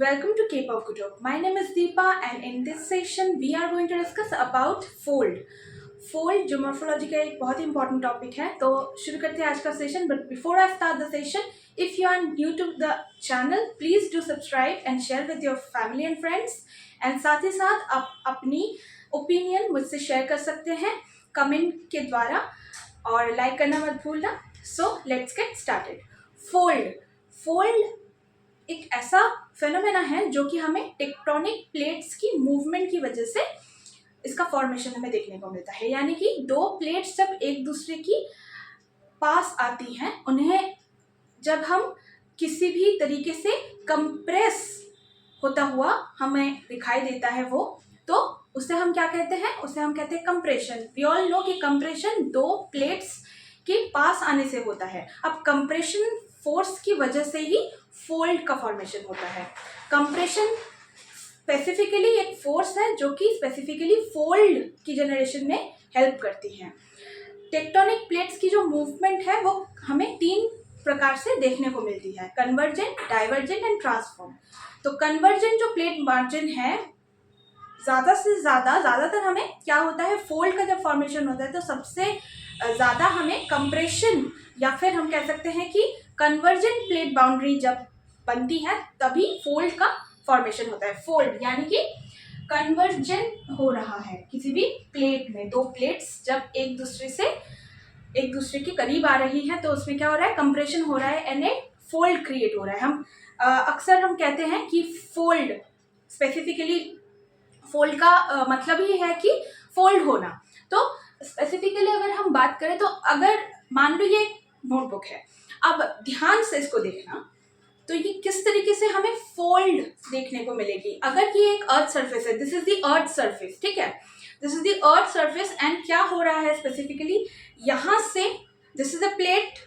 Welcome to K-pop Kutup. My name is Deepa and in this session we are going to discuss about fold. Fold जो morphology का एक बहुत ही important topic है, तो शुरू करते हैं आज का session. But before I start the session, if you are new to the channel, please do subscribe and share with your family and friends. And साथ ही साथ आप अपनी ओपिनियन मुझसे शेयर कर सकते हैं कमेंट के द्वारा और लाइक करना मत भूलना. So let's get started. Fold एक ऐसा फेनोमेना है जो कि हमें टेक्टोनिक प्लेट्स की मूवमेंट की वजह से इसका फॉर्मेशन हमें देखने को मिलता है. यानी कि दो प्लेट्स जब एक दूसरे की पास आती हैं, उन्हें जब हम किसी भी तरीके से कंप्रेस होता हुआ हमें दिखाई देता है वो, तो उसे हम क्या कहते हैं? उसे हम कहते हैं कंप्रेशन. वी ऑल नो कि कंप्रेशन दो प्लेट्स के पास आने से होता है. अब कंप्रेशन फोर्स की वजह से ही फोल्ड का फॉर्मेशन होता है. कंप्रेशन स्पेसिफिकली एक फोर्स है जो कि स्पेसिफिकली फोल्ड की जनरेशन में हेल्प करती है. टेक्टोनिक प्लेट्स की जो मूवमेंट है वो हमें तीन प्रकार से देखने को मिलती है: कन्वर्जेंट, डाइवर्जेंट एंड ट्रांसफॉर्म. तो कन्वर्जेंट जो प्लेट मार्जिन है, ज़्यादातर हमें क्या होता है, फोल्ड का जब फॉर्मेशन होता है तो सबसे ज़्यादा हमें कंप्रेशन या फिर हम कह सकते हैं कि कन्वर्जेंट प्लेट बाउंड्री जब बनती है तभी फोल्ड का फॉर्मेशन होता है. फोल्ड यानी कि कन्वर्जेंट हो रहा है किसी भी प्लेट में. दो प्लेट्स जब एक दूसरे के करीब आ रही हैं तो उसमें क्या हो रहा है, कंप्रेशन हो रहा है एंड ए फोल्ड क्रिएट हो रहा है. हम अक्सर हम कहते हैं कि फोल्ड, स्पेसिफिकली फोल्ड का मतलब ही है कि फोल्ड होना. तो स्पेसिफिकली अगर हम बात करें तो अगर मान लो ये नोटबुक है, अब ध्यान से इसको देखना, तो ये किस तरीके से हमें फोल्ड देखने को मिलेगी. अगर ये एक अर्थ सरफेस है, this is the earth surface, ठीक है, this is the earth surface and क्या हो रहा है स्पेसिफिकली, यहाँ से this is a plate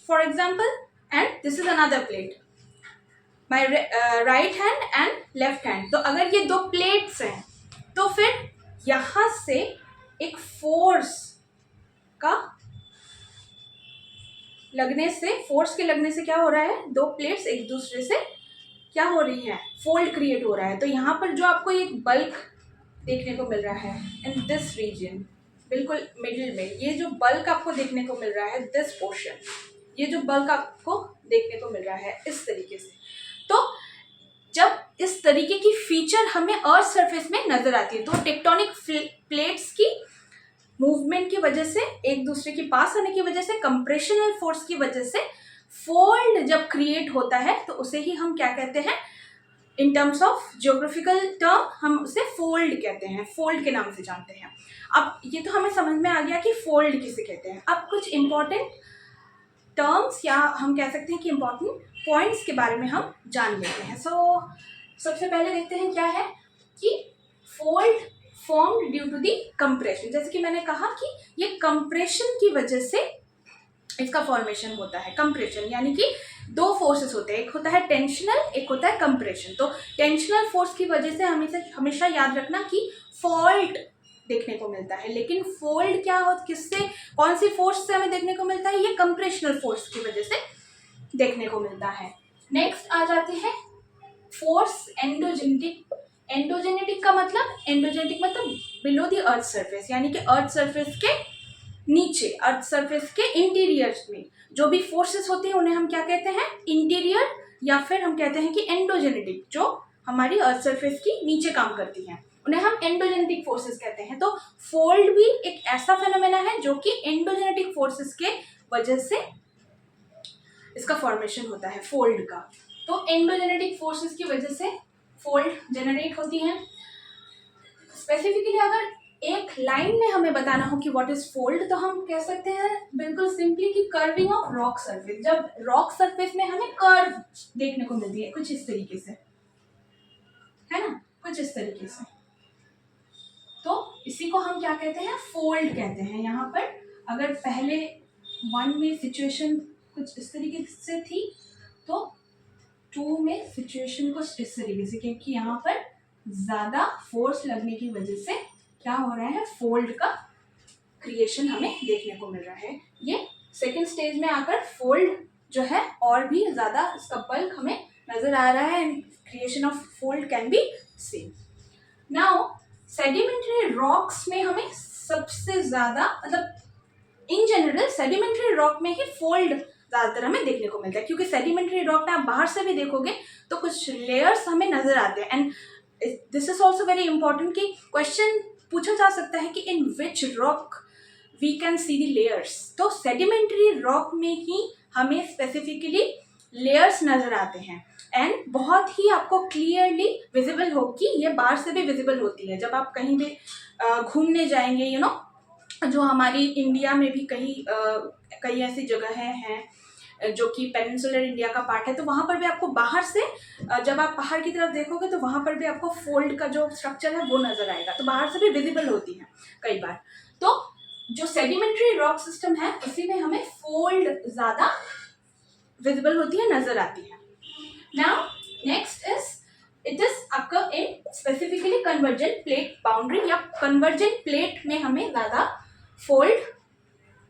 for example and this is another plate, my right hand and left hand. तो अगर ये दो प्लेट्स हैं तो फिर यहाँ से एक फोर्स के लगने से क्या हो रहा है, दो प्लेट्स एक दूसरे से क्या हो रही है, फोल्ड क्रिएट हो रहा है. तो यहाँ पर जो आपको एक बल्क देखने को मिल रहा है इन दिस रीजन, बिल्कुल मिडिल में, ये जो बल्क आपको देखने को मिल रहा है, दिस पोर्शन, ये जो बल्क आपको देखने को मिल रहा है इस तरीके से. तो जब इस तरीके की फीचर हमें अर्थ सरफेस में नजर आती है तो टेक्टोनिक प्लेट्स की मूवमेंट की वजह से, एक दूसरे के पास आने की वजह से, कंप्रेशनल फोर्स की वजह से फोल्ड जब क्रिएट होता है तो उसे ही हम क्या कहते हैं, in terms of geographical term हम उसे फोल्ड कहते हैं, फोल्ड के नाम से जानते हैं. अब ये तो हमें समझ में आ गया कि फोल्ड किसे कहते हैं. अब कुछ इंपॉर्टेंट टर्म्स या हम कह सकते हैं कि इंपॉर्टेंट पॉइंट्स के बारे में हम जान लेते हैं. सबसे पहले देखते हैं क्या है कि fold formed due to the compression. जैसे कि मैंने कहा कि ये कंप्रेशन की वजह से इसका फॉर्मेशन होता है. कंप्रेशन यानी कि दो फोर्सेस होते हैं, एक होता है टेंशनल, एक होता है कंप्रेशन. तो टेंशनल फोर्स की वजह से हमेशा याद रखना कि फॉल्ट देखने को मिलता है. लेकिन फोल्ड क्या हो, किससे, कौन सी फोर्स से हमें देखने को मिलता है, ये कंप्रेशनल फोर्स की वजह से देखने को मिलता है. नेक्स्ट आ जाते हैं फोर्स एंडोजेनेटिक. एंडोजेनेटिक मतलब बिलो द अर्थ सरफेस, यानी कि अर्थ सरफेस के नीचे, अर्थ सरफेस के इंटीरियर में जो भी फोर्सेस होती हैं उन्हें हम क्या कहते हैं, इंटीरियर, या फिर हम कहते हैं कि एंडोजेनेटिक, जो हमारी अर्थ सरफेस की नीचे काम करती हैं उन्हें हम एंडोजेनेटिक फोर्सेस कहते हैं. तो फोल्ड भी एक ऐसा फेनोमेना है जो कि एंडोजेनेटिक फोर्सेस के वजह से इसका फॉर्मेशन होता है, फोल्ड का. तो एंडोजेनेटिक फोर्सेस की वजह से फोल्ड जनरेट होती हैं. स्पेसिफिकली अगर एक लाइन में हमें बताना हो कि व्हाट इज फोल्ड, तो हम कह सकते हैं बिल्कुल सिंपली कि कर्विंग ऑफ रॉक सरफेस. जब रॉक सरफेस में हमें कर्व देखने को मिलती है कुछ इस तरीके से, है ना, कुछ इस तरीके से, तो इसी को हम क्या कहते हैं, फोल्ड कहते हैं. यहाँ पर अगर पहले वन में सिचुएशन कुछ इस तरीके से थी तो टू में सिचुएशन कुछ इस तरीके से, क्योंकि यहाँ पर ज़्यादा फोर्स लगने की वजह से क्या हो रहा है, फोल्ड का क्रिएशन हमें देखने को मिल रहा है. ये सेकेंड स्टेज में आकर फोल्ड जो है और भी ज़्यादा इसका बल्क हमें नजर आ रहा है and creation of fold can be seen. Now sedimentary rocks में हमें सबसे ज्यादा मतलब इन जनरल सेडिमेंट्री रॉक में ही फोल्ड ज्यादातर हमें देखने को मिलता है, क्योंकि सेडिमेंट्री रॉक में आप बाहर से भी देखोगे तो कुछ लेयर्स हमें नजर आते हैं। And this is also very important कि क्वेश्चन पूछा जा सकता है कि in which rock we can see the layers. तो सेडिमेंट्री रॉक में ही हमें स्पेसिफिकली लेयर्स नजर आते हैं एंड बहुत ही आपको क्लियरली विजिबल होगी, ये बाहर से भी विजिबल होती है। जब आप कहीं भी घूमने जाएंगे यू नो, जो हमारी इंडिया में भी कई ऐसी जगह हैं जो कि पेनिनसुलर इंडिया का पार्ट है, तो वहाँ पर भी आपको बाहर से जब आप बाहर की तरफ देखोगे तो वहाँ पर भी आपको फोल्ड का जो स्ट्रक्चर है वो नजर आएगा, तो बाहर से भी विजिबल होती है कई बार। तो जो सेडिमेंट्री रॉक सिस्टम है उसी में हमें फोल्ड ज़्यादा विजिबल होती है, नजर आती है। Now next is it is occur in specifically convergent plate boundary, या कन्वर्जेंट प्लेट में हमें ज़्यादा फोल्ड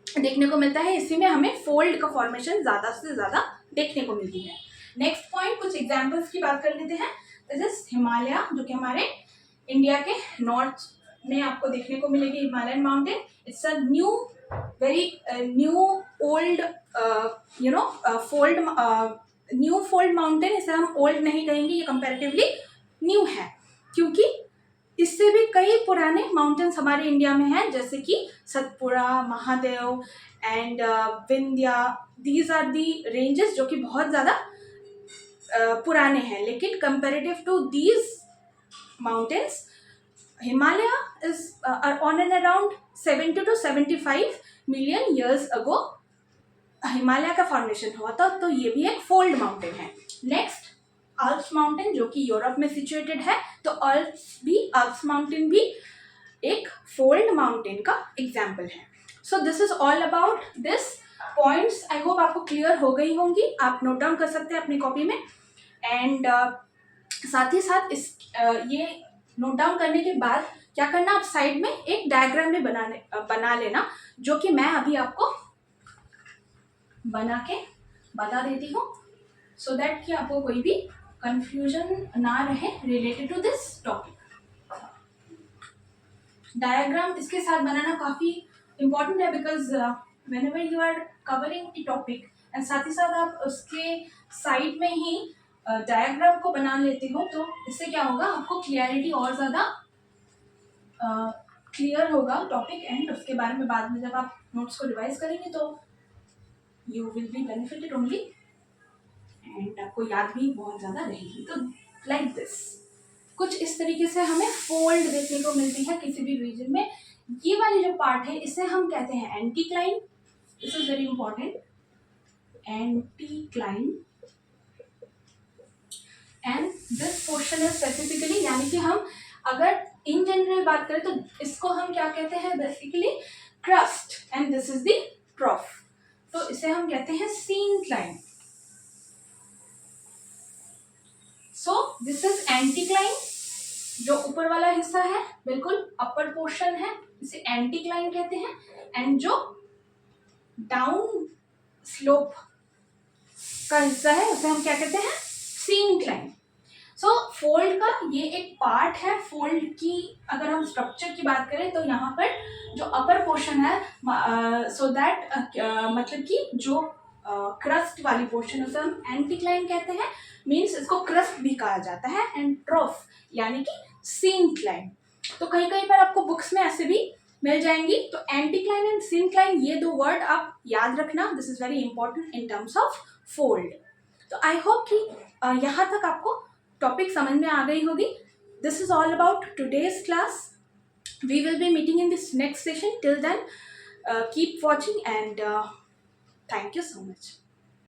देखने को मिलता है, इसी में हमें फोल्ड का फॉर्मेशन ज़्यादा से ज़्यादा देखने को मिलती है। नेक्स्ट पॉइंट, कुछ एग्जाम्पल्स की बात कर लेते हैं। दिस इज हिमालय, जो कि हमारे इंडिया के नॉर्थ में आपको देखने को मिलेगी Himalayan mountain. It's a new very new old you know fold new fold mountain. इसे हम ओल्ड नहीं कहेंगे, ये कंपैरेटिवली न्यू है, क्योंकि इससे भी कई पुराने माउंटेन्स हमारे इंडिया में हैं, जैसे कि Satpura, Mahadev and Vindhya. These are the ranges जो कि बहुत ज़्यादा पुराने हैं, लेकिन comparative to these mountains Himalaya is on and around 70 to 75 million years ago Himalaya का फॉर्मेशन हुआ था, तो ये भी एक फोल्ड माउंटेन है। नेक्स्ट अल्प्स माउंटेन, जो कि यूरोप में सिचुएटेड है, तो अल्प्स माउंटेन भी एक फोल्ड माउंटेन का एग्जाम्पल है। So this is all about this points. I hope आपको क्लियर हो गई होंगी, आप नोट डाउन कर सकते हैं अपनी कॉपी में। एंड साथ ही साथ इस ये नोट डाउन करने के बाद क्या करना, आप साइड में एक डायग्राम भी बना लेना, जो कि मैं अभी आपको बना के बता देती हूँ, सो दैट कि आपको कोई भी कंफ्यूजन ना रहे related to this topic. Diagram इसके साथ बनाना काफ़ी इम्पॉर्टेंट है, because whenever you are covering the topic and साथ ही साथ आप उसके साइड में ही डायग्राम को बना लेते हो, तो इससे क्या होगा, आपको क्लियरिटी और ज़्यादा क्लियर होगा टॉपिक, एंड उसके बारे में बाद में जब आप नोट्स को रिवाइज करेंगे तो you will be benefited only, and आपको याद भी बहुत ज़्यादा रहेगी। तो लाइक दिस कुछ इस तरीके से हमें फोल्ड देखने को मिलती है किसी भी रीजन में। ये वाली जो पार्ट है इसे हम कहते हैं anticline. This is very important, anticline. And this portion is specifically, यानी कि हम अगर इन जनरल बात करें तो इसको हम क्या कहते हैं, basically crust, and this is the ट्रॉफ, तो इसे हम कहते हैं सीनक्लाइन। सो दिस इज एंटीक्लाइन, जो ऊपर वाला हिस्सा है बिल्कुल अपर पोर्शन है, इसे एंटीक्लाइन कहते हैं, एंड जो डाउन स्लोप का हिस्सा है उसे हम क्या कहते हैं, सीनक्लाइन। सो फोल्ड का ये एक पार्ट है। फोल्ड की अगर हम स्ट्रक्चर की बात करें तो यहाँ पर जो अपर पोर्शन है, सो दैट मतलब कि जो क्रस्ट वाली पोर्शन उसे हम एंटीक्लाइन कहते हैं, मीन्स इसको क्रस्ट भी कहा जाता है, एंड ट्रॉफ यानी कि सीनक्लाइन। तो कहीं कहीं पर आपको बुक्स में ऐसे भी मिल जाएंगी। तो एंटीक्लाइन एंड सीनक्लाइन, ये दो वर्ड आप याद रखना, this is very important in terms of fold. तो आई होप कि यहाँ तक आपको टॉपिक समझ में आ गई होगी। This is all about today's class. We will be meeting in this next session. Till then keep watching and thank you so much.